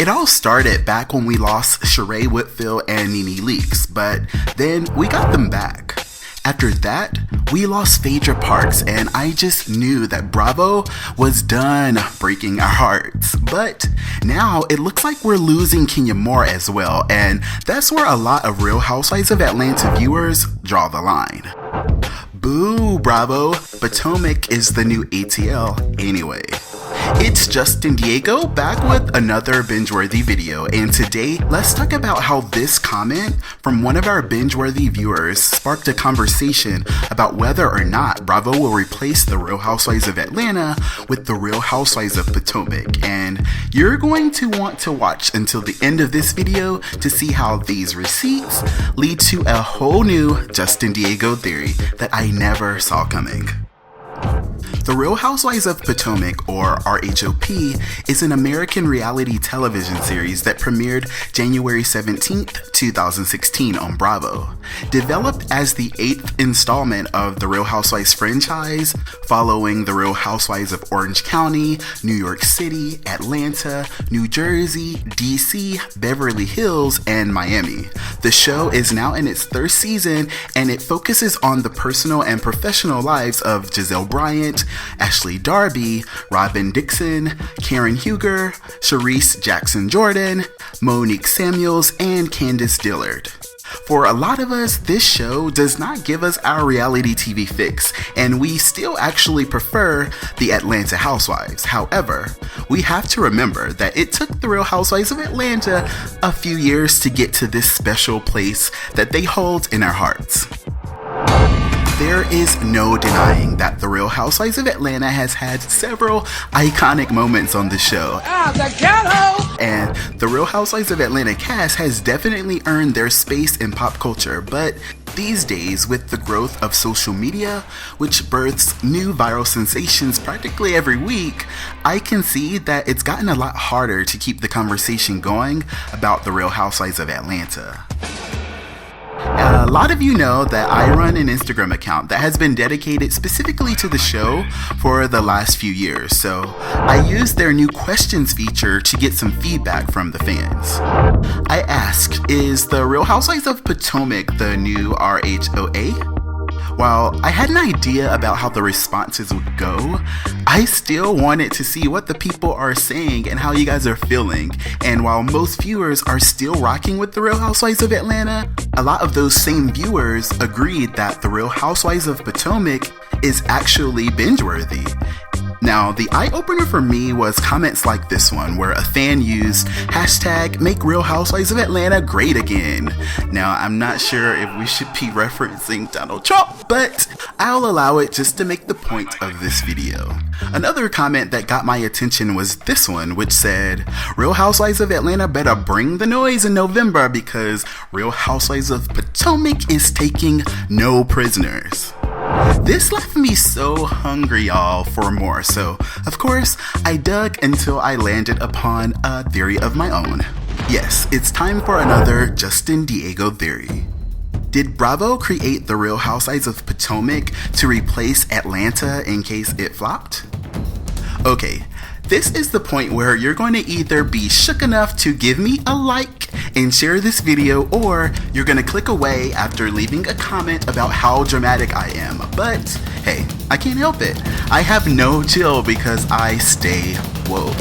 It all started back when we lost Sheree Whitfield and Nene Leakes, but then we got them back. After that, we lost Phaedra Parks, and I just knew that Bravo was done breaking our hearts. But now it looks like we're losing Kenya Moore as well, and that's where a lot of Real Housewives of Atlanta viewers draw the line. Boo, Bravo, Potomac is the new ATL anyway. It's Justin Diego back with another binge-worthy video, and today let's talk about how this comment from one of our binge-worthy viewers sparked a conversation about whether or not Bravo will replace the Real Housewives of Atlanta with the Real Housewives of Potomac, and you're going to want to watch until the end of this video to see how these receipts lead to a whole new Justin Diego theory that I never saw coming. The Real Housewives of Potomac, or RHOP, is an American reality television series that premiered January 17th, 2016 on Bravo. Developed as the 8th installment of the Real Housewives franchise, following the Real Housewives of Orange County, New York City, Atlanta, New Jersey, DC, Beverly Hills, and Miami. The show is now in its 3rd season, and it focuses on the personal and professional lives of Gizelle Bryant, Ashley Darby, Robyn Dixon, Karen Huger, Charrisse Jackson-Jordan, Monique Samuels, and Candiace Dillard. For a lot of us, this show does not give us our reality TV fix, and we still actually prefer the Atlanta Housewives. However, we have to remember that it took the Real Housewives of Atlanta a few years to get to this special place that they hold in our hearts. There is no denying that the Real Housewives of Atlanta has had several iconic moments on the show. The ghetto! And the Real Housewives of Atlanta cast has definitely earned their space in pop culture, but these days, with the growth of social media, which births new viral sensations practically every week, I can see that it's gotten a lot harder to keep the conversation going about the Real Housewives of Atlanta. A lot of you know that I run an Instagram account that has been dedicated specifically to the show for the last few years, so I used their new questions feature to get some feedback from the fans. I asked, is the Real Housewives of Potomac the new RHOA? While I had an idea about how the responses would go, I still wanted to see what the people are saying and how you guys are feeling. And while most viewers are still rocking with the Real Housewives of Atlanta, a lot of those same viewers agreed that the Real Housewives of Potomac is actually binge-worthy. Now, the eye-opener for me was comments like this one, where a fan used hashtag make Real Housewives of Atlanta great again. Now, I'm not sure if we should be referencing Donald Trump, but I'll allow it just to make the point of this video. Another comment that got my attention was this one, which said, Real Housewives of Atlanta better bring the noise in November because Real Housewives of Potomac is taking no prisoners. This left me so hungry, y'all, for more, so of course I dug until I landed upon a theory of my own. Yes, it's time for another Justin Diego theory. Did Bravo create the Real Housewives of Potomac to replace Atlanta in case it flopped? Okay, this is the point where you're going to either be shook enough to give me a like and share this video, or you're going to click away after leaving a comment about how dramatic I am. But hey, I can't help it. I have no chill because I stay woke.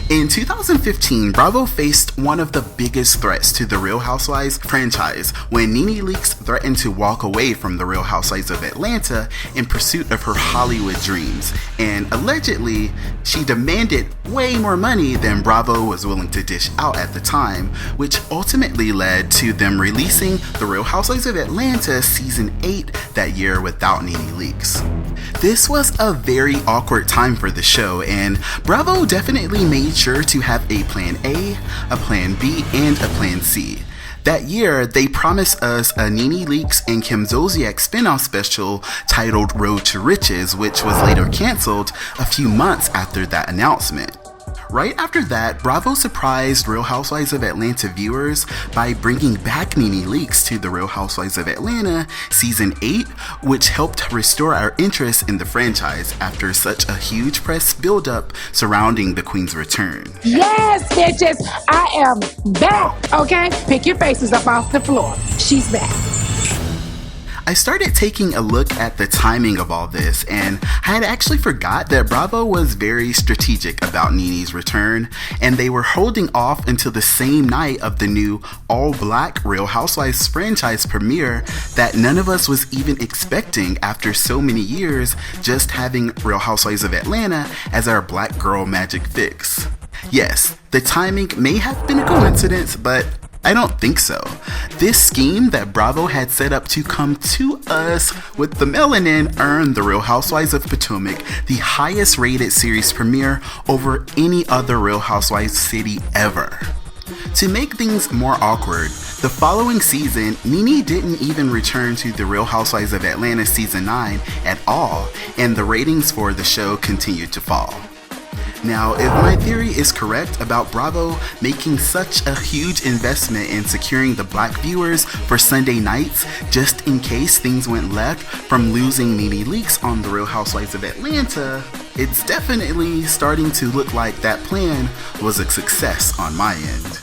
In 2015, Bravo faced one of the biggest threats to the Real Housewives franchise when Nene Leakes threatened to walk away from the Real Housewives of Atlanta in pursuit of her Hollywood dreams, and allegedly, she demanded way more money than Bravo was willing to dish out at the time, which ultimately led to them releasing the Real Housewives of Atlanta Season 8 that year without Nene Leakes. This was a very awkward time for the show, and Bravo definitely made sure to have a plan A, a plan B, and a plan C. That year, they promised us a Nene Leakes and Kim Zolciak spinoff special titled Road to Riches, which was later canceled a few months after that announcement. Right after that, Bravo surprised Real Housewives of Atlanta viewers by bringing back Nene Leakes to the Real Housewives of Atlanta Season 8, which helped restore our interest in the franchise after such a huge press buildup surrounding the Queen's return. Yes, bitches, I am back, okay? Pick your faces up off the floor. She's back. I started taking a look at the timing of all this, and I had actually forgot that Bravo was very strategic about Nene's return, and they were holding off until the same night of the new all-black Real Housewives franchise premiere that none of us was even expecting after so many years just having Real Housewives of Atlanta as our black girl magic fix. Yes, the timing may have been a coincidence, but I don't think so. This scheme that Bravo had set up to come to us with the melanin earned the Real Housewives of Potomac the highest rated series premiere over any other Real Housewives city ever. To make things more awkward, the following season, Nene didn't even return to the Real Housewives of Atlanta Season 9 at all, and the ratings for the show continued to fall. Now, if my theory is correct about Bravo making such a huge investment in securing the black viewers for Sunday nights just in case things went left from losing Nene Leakes on the Real Housewives of Atlanta, it's definitely starting to look like that plan was a success on my end.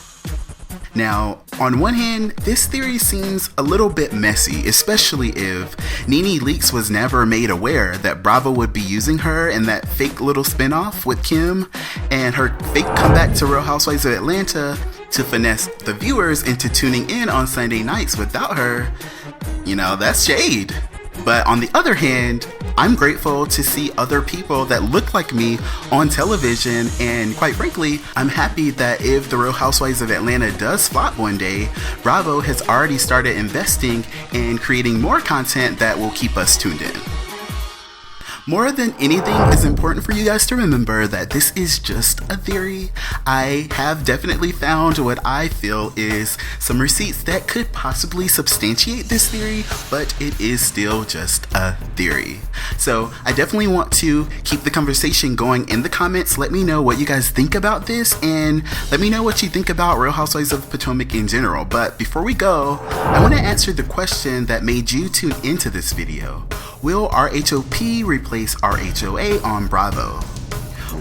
Now, on one hand, this theory seems a little bit messy, especially if Nene Leakes was never made aware that Bravo would be using her in that fake little spinoff with Kim, and her fake comeback to Real Housewives of Atlanta to finesse the viewers into tuning in on Sunday nights without her. You know, that's shade. But on the other hand, I'm grateful to see other people that look like me on television, and quite frankly, I'm happy that if the Real Housewives of Atlanta does flop one day, Bravo has already started investing in creating more content that will keep us tuned in. More than anything, it's important for you guys to remember that this is just a theory. I have definitely found what I feel is some receipts that could possibly substantiate this theory, but it is still just a theory. So I definitely want to keep the conversation going in the comments. Let me know what you guys think about this, and let me know what you think about Real Housewives of Potomac in general. But before we go, I want to answer the question that made you tune into this video. Will RHOP replace RHOA on Bravo?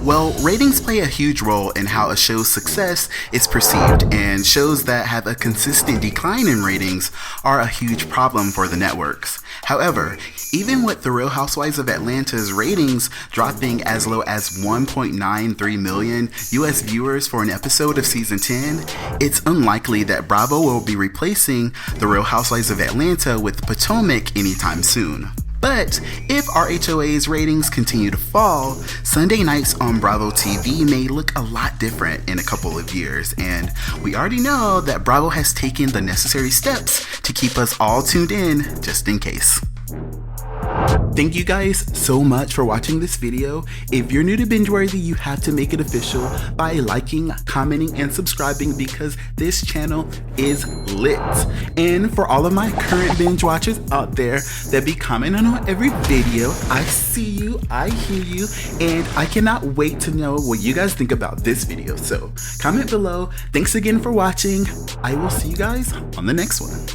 Well, ratings play a huge role in how a show's success is perceived, and shows that have a consistent decline in ratings are a huge problem for the networks. However, even with the Real Housewives of Atlanta's ratings dropping as low as 1.93 million US viewers for an episode of Season 10, it's unlikely that Bravo will be replacing the Real Housewives of Atlanta with Potomac anytime soon. But if RHOA's ratings continue to fall, Sunday nights on Bravo TV may look a lot different in a couple of years, and we already know that Bravo has taken the necessary steps to keep us all tuned in just in case. Thank you guys so much for watching this video. If you're new to Bingeworthy, you have to make it official by liking, commenting, and subscribing, because this channel is lit. And for all of my current binge watchers out there that be commenting on every video, I see you, I hear you, and I cannot wait to know what you guys think about this video. So comment below. Thanks again for watching. I will see you guys on the next one.